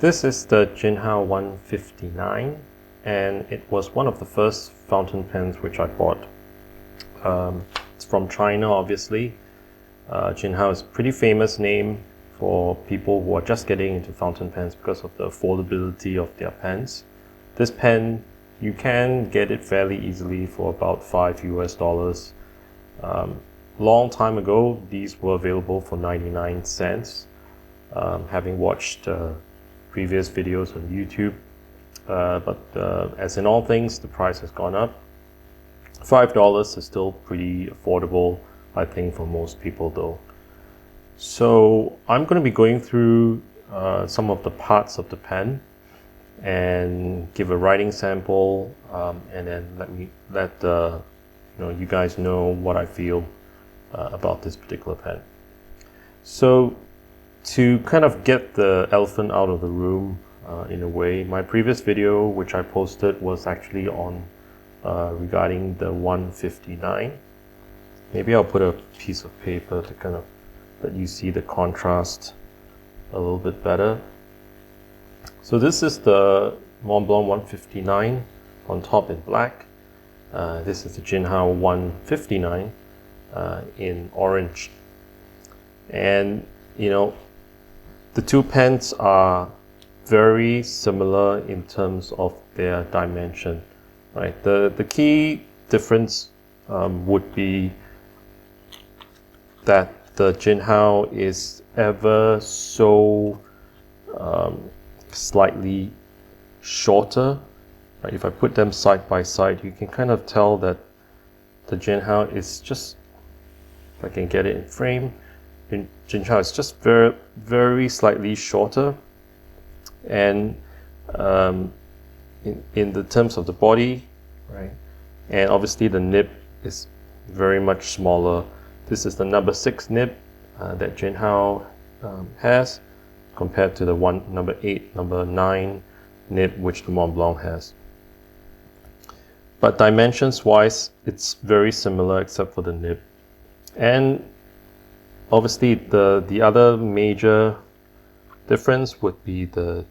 This is the Jinhao 159, and it was one of the first fountain pens which I bought. It's from China, obviously. Jinhao is a pretty famous name for people who are just getting into fountain pens because of the affordability of their pens. This pen, you can get it fairly easily for about $5 US. Long time ago, these were available for 99 cents. Having watched previous videos on YouTube, but as in all things, the price has gone up. $5 is still pretty affordable, I think, for most people though. So I'm going to be going through some of the parts of the pen and give a writing sample, and then let you guys know what I feel about this particular pen. So to kind of get the elephant out of the room, in a way, my previous video which I posted was actually on regarding the 159. Maybe I'll put a piece of paper to kind of let you see the contrast a little bit better. So this is the Montblanc 159 on top in black. This is the Jinhao 159 in orange. And the two pens are very similar in terms of their dimension, right? The key difference would be that the Jinhao is ever so slightly shorter. Right? If I put them side by side, you can kind of tell that the Jinhao is just, if I can get it in frame, Jinhao is just very, very slightly shorter, and in the terms of the body, right? And obviously the nib is very much smaller. This is the number 6 nib that Jinhao has, compared to the number 8, number 9 nib which the Montblanc has. But dimensions wise, it's very similar except for the nib. And obviously, the other major difference would be the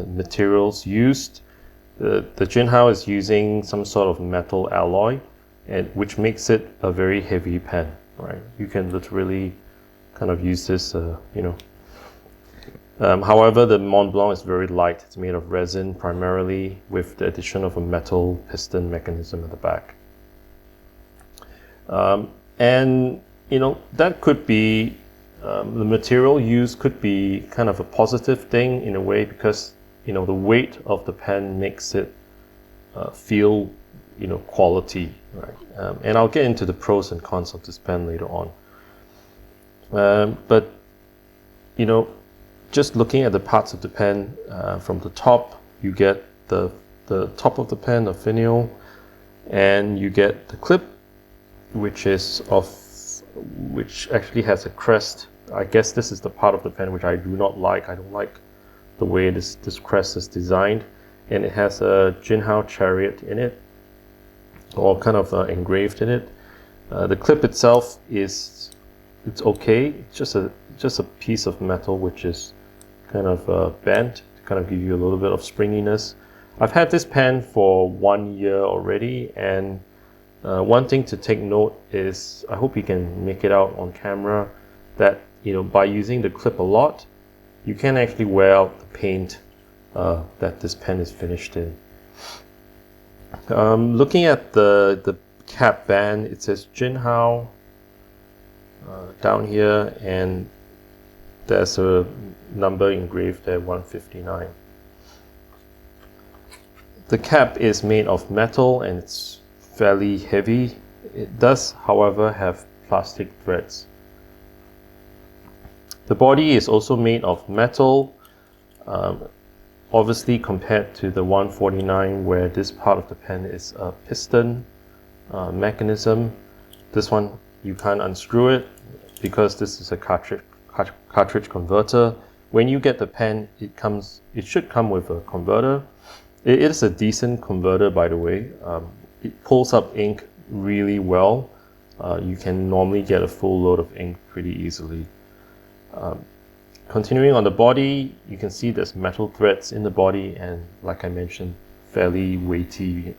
materials used. The Jinhao is using some sort of metal alloy, which makes it a very heavy pen. Right? You can literally kind of use this, however, the Montblanc is very light. It's made of resin primarily, with the addition of a metal piston mechanism at the back. And that could be, the material used could be kind of a positive thing in a way, because the weight of the pen makes it feel quality, right? And I'll get into the pros and cons of this pen later on. But just looking at the parts of the pen, from the top you get the top of the pen, the finial, and you get the clip, which actually has a crest. I guess this is the part of the pen which I do not like. I don't like the way this crest is designed, and it has a Jinhao chariot in it, or kind of engraved in it. The clip itself it's okay. It's just a piece of metal which is kind of bent to kind of give you a little bit of springiness. I've had this pen for 1 year already, and one thing to take note is, I hope you can make it out on camera, that by using the clip a lot, you can actually wear out the paint that this pen is finished in. Looking at the cap band, it says Jinhao down here, and there's a number engraved there, 159. The cap is made of metal and it's fairly heavy. It does, however, have plastic threads. The body is also made of metal, obviously compared to the 149, where this part of the pen is a piston mechanism. This one, you can't unscrew it because this is a cartridge converter. When you get the pen, it should come with a converter. It is a decent converter, by the way. It pulls up ink really well. You can normally get a full load of ink pretty easily. Continuing on the body, you can see there's metal threads in the body, and like I mentioned, fairly weighty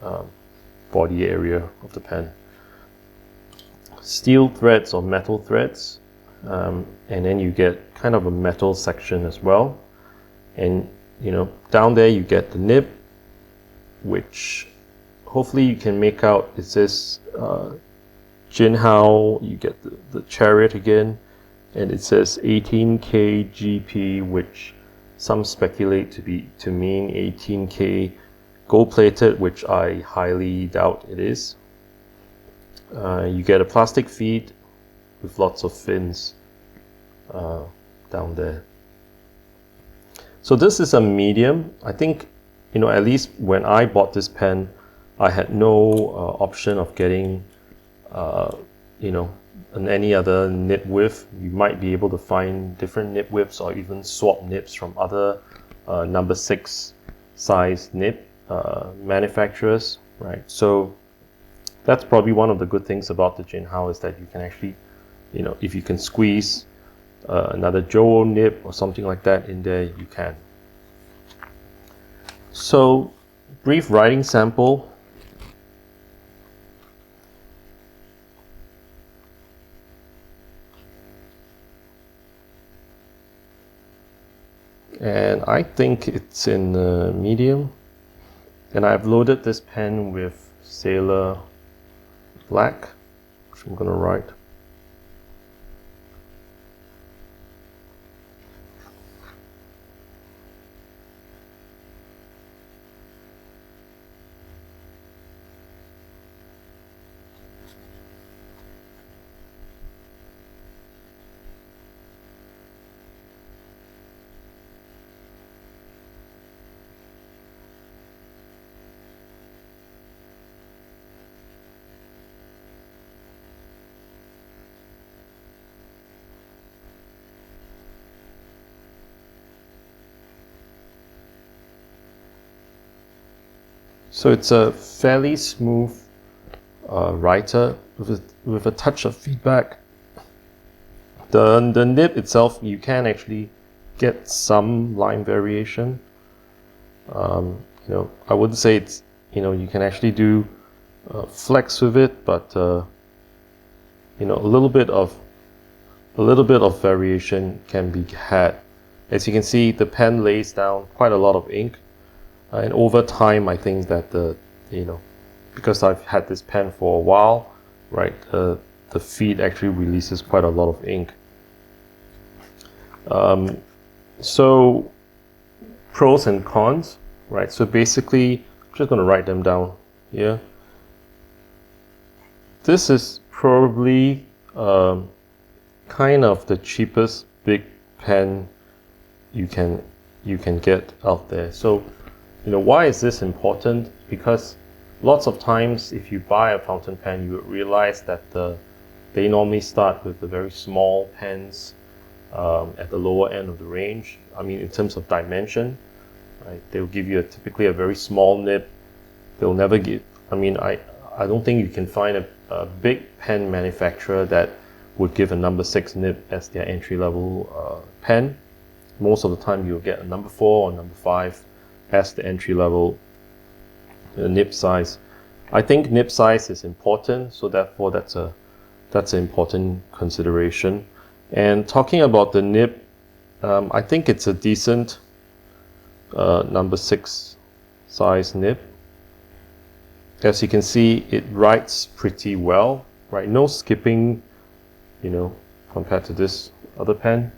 body area of the pen. Steel threads or metal threads, and then you get kind of a metal section as well. And down there you get the nib, which hopefully you can make out. It says Jinhao. You get the chariot again, and it says 18K GP, which some speculate to mean 18K gold-plated, which I highly doubt it is. You get a plastic feed with lots of fins down there. So this is a medium. I think, at least when I bought this pen, I had no option of getting, any other nib width. You might be able to find different nib widths or even swap nibs from other number 6 size nib manufacturers, right? So that's probably one of the good things about the Jinhao, is that you can actually, if you can squeeze another Joe nib or something like that in there, you can. So, brief writing sample. And I think it's in medium. And I've loaded this pen with Sailor Black, which I'm going to write. So it's a fairly smooth writer with a touch of feedback. The nib itself, you can actually get some line variation. I wouldn't say it's, you can actually do flex with it, but a little bit of variation can be had. As you can see, the pen lays down quite a lot of ink. And over time, I think that because I've had this pen for a while, right, the feed actually releases quite a lot of ink. So pros and cons, right? So basically, I'm just going to write them down here. This is probably kind of the cheapest big pen you can get out there. So why is this important? Because lots of times if you buy a fountain pen, you realize that they normally start with the very small pens at the lower end of the range. I mean, in terms of dimension, right? They'll give you typically a very small nib. They'll never give, I don't think you can find a big pen manufacturer that would give a number 6 nib as their entry-level pen. Most of the time you'll get a number 4 or number 5 as the entry-level nib size. I think nib size is important, so therefore that's an important consideration. And talking about the nib, I think it's a decent number 6 size nib. As you can see, it writes pretty well, right? No skipping, compared to this other pen.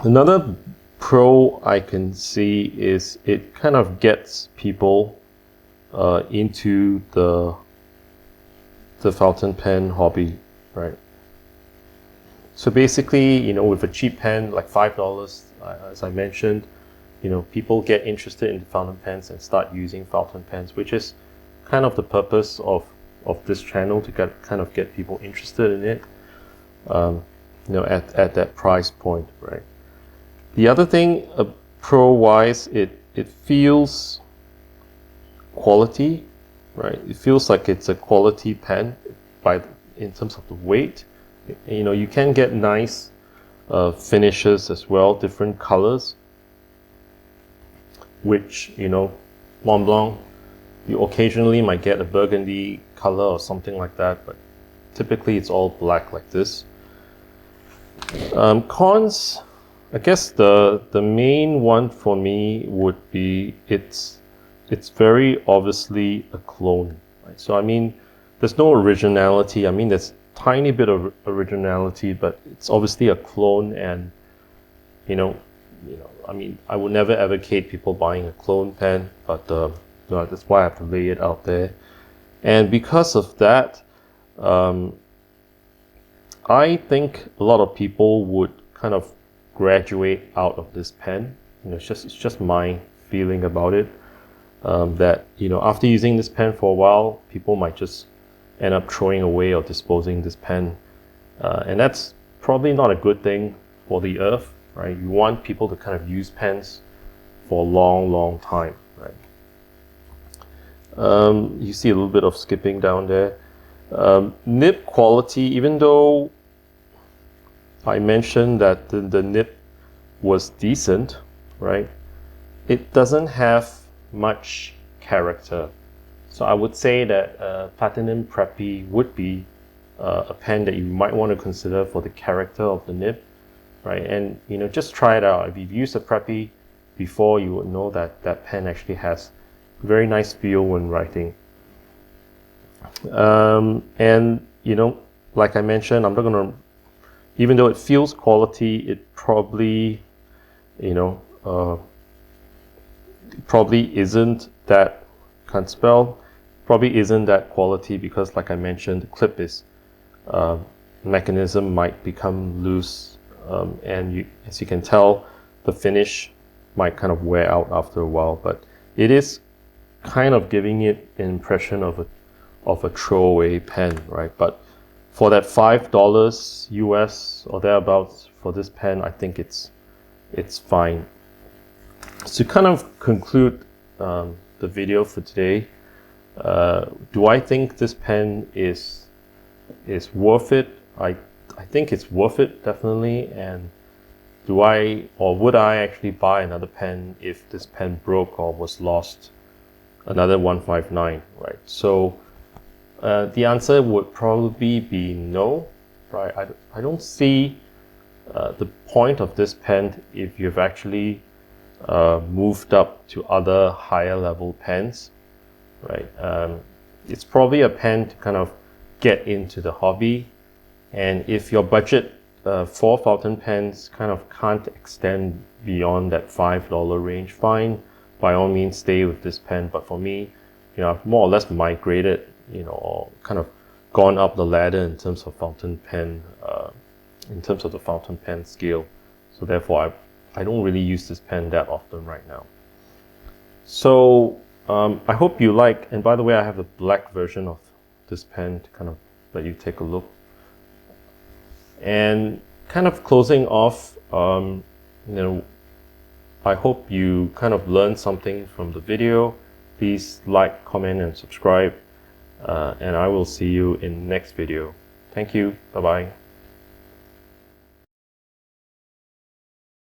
Another pro I can see is it kind of gets people into the fountain pen hobby, right? So basically, with a cheap pen like $5, as I mentioned, people get interested in fountain pens and start using fountain pens, which is kind of the purpose of this channel, to kind of get people interested in it, at that price point, right? The other thing, pro-wise, it feels quality, right? It feels like it's a quality pen in terms of the weight. You can get nice finishes as well, different colors, which, you know, Mont Blanc, you occasionally might get a burgundy color or something like that, but typically it's all black like this. Cons, I guess the main one for me would be it's very obviously a clone, right? So I mean, there's no originality. I mean, there's tiny bit of originality, but it's obviously a clone, and you know, I mean, I would never advocate people buying a clone pen, but that's why I have to lay it out there. And because of that, I think a lot of people would kind of graduate out of this pen. You know, it's just my feeling about it. That, you know, after using this pen for a while, people might just end up throwing away or disposing this pen, and that's probably not a good thing for the earth, right? You want people to kind of use pens for a long time, right? You see a little bit of skipping down there. Nib quality, even though I mentioned that the nib was decent, right? It doesn't have much character. So I would say that Platinum Preppy would be a pen that you might want to consider for the character of the nib, right? And you know, just try it out. If you've used a Preppy before, you would know that that pen actually has very nice feel when writing. And you know, like I mentioned, I'm not gonna, even though it feels quality, it probably, you know, probably isn't that, can't spell, probably isn't that quality, because like I mentioned, the clip is mechanism might become loose, and you, as you can tell, the finish might kind of wear out after a while, but it is kind of giving it an impression of a throwaway pen, right? But for that $5 US or thereabouts for this pen, I think it's fine. To kind of conclude the video for today, do I think this pen is worth it? I think it's worth it, definitely. And do I, or would I actually buy another pen if this pen broke or was lost? Another 159, right? So the answer would probably be no, right? I don't see the point of this pen if you've actually moved up to other higher level pens, right? It's probably a pen to kind of get into the hobby, and if your budget for fountain pens kind of can't extend beyond that $5 range, fine, by all means stay with this pen. But for me, you know, I've more or less migrated, you know, or kind of gone up the ladder in terms of fountain pen, in terms of the fountain pen scale. So therefore, I don't really use this pen that often right now. So I hope you like, and by the way, I have the black version of this pen to kind of let you take a look. And kind of closing off, you know, I hope you kind of learned something from the video. Please like, comment, and subscribe. And I will see you in the next video. Thank you. Bye-bye.